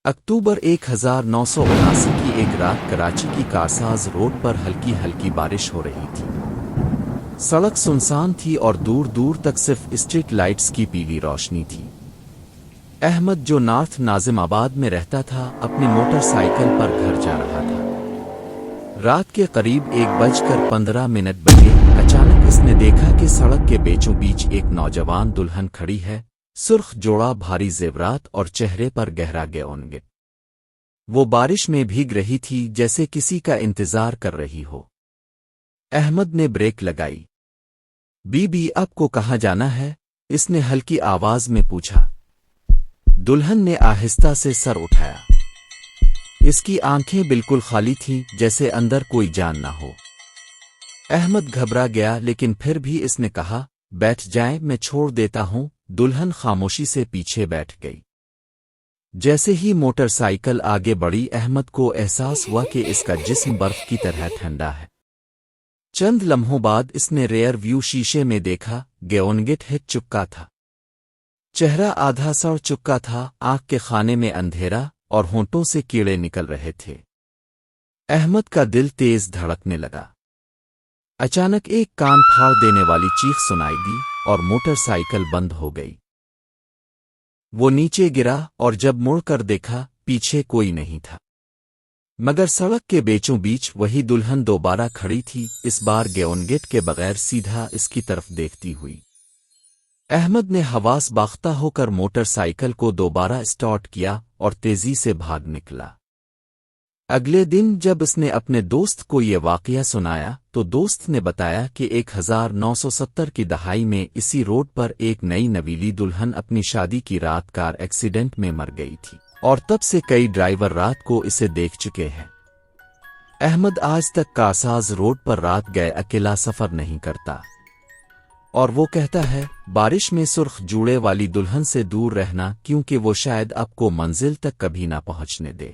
اکتوبر 1979 کی ایک رات کراچی کی کارساز روڈ پر ہلکی ہلکی بارش ہو رہی تھی۔ سڑک سنسان تھی اور دور دور تک صرف اسٹریٹ لائٹس کی پیلی روشنی تھی۔ احمد جو نارتھ ناظم آباد میں رہتا تھا اپنی موٹر سائیکل پر گھر جا رہا تھا۔ رات کے قریب 1:15 بجے اچانک اس نے دیکھا کہ سڑک کے بیچوں بیچ ایک نوجوان دلہن کھڑی ہے، سرخ جوڑا، بھاری زیورات اور چہرے پر گہرا گیونگٹ۔ وہ بارش میں بھیگ رہی تھی جیسے کسی کا انتظار کر رہی ہو۔ احمد نے بریک لگائی۔ بی آپ کو کہاں جانا ہے؟ اس نے ہلکی آواز میں پوچھا۔ دلہن نے آہستہ سے سر اٹھایا۔ اس کی آنکھیں بالکل خالی تھیں، جیسے اندر کوئی جان نہ ہو۔ احمد گھبرا گیا، لیکن پھر بھی اس نے کہا، بیٹھ جائیں، میں چھوڑ دیتا ہوں۔ دلہن خاموشی سے پیچھے بیٹھ گئی۔ جیسے ہی موٹر سائیکل آگے بڑھی، احمد کو احساس ہوا کہ اس کا جسم برف کی طرح ٹھنڈا ہے۔ چند لمحوں بعد اس نے ریئر ویو شیشے میں دیکھا، گیونگٹ ہٹ چکا تھا۔ چہرہ آدھا سڑ چکا تھا، آنکھ کے خانے میں اندھیرا اور ہونٹوں سے کیڑے نکل رہے تھے۔ احمد کا دل تیز دھڑکنے لگا۔ اچانک ایک کان پھاڑ دینے والی چیخ سنائی دی اور موٹر سائیکل بند ہو گئی۔ وہ نیچے گرا اور جب مڑ کر دیکھا، پیچھے کوئی نہیں تھا، مگر سڑک کے بیچوں بیچ وہی دلہن دوبارہ کھڑی تھی، اس بار گیونگٹ کے بغیر، سیدھا اس کی طرف دیکھتی ہوئی۔ احمد نے حواس باختہ ہو کر موٹر سائیکل کو دوبارہ اسٹارٹ کیا اور تیزی سے بھاگ نکلا۔ اگلے دن جب اس نے اپنے دوست کو یہ واقعہ سنایا تو دوست نے بتایا کہ 1970 کی دہائی میں اسی روڈ پر ایک نئی نویلی دلہن اپنی شادی کی رات کار ایکسیڈنٹ میں مر گئی تھی، اور تب سے کئی ڈرائیور رات کو اسے دیکھ چکے ہیں۔ احمد آج تک کارساز روڈ پر رات گئے اکیلا سفر نہیں کرتا، اور وہ کہتا ہے بارش میں سرخ جوڑے والی دلہن سے دور رہنا، کیونکہ وہ شاید آپ کو منزل تک کبھی نہ پہنچنے دے۔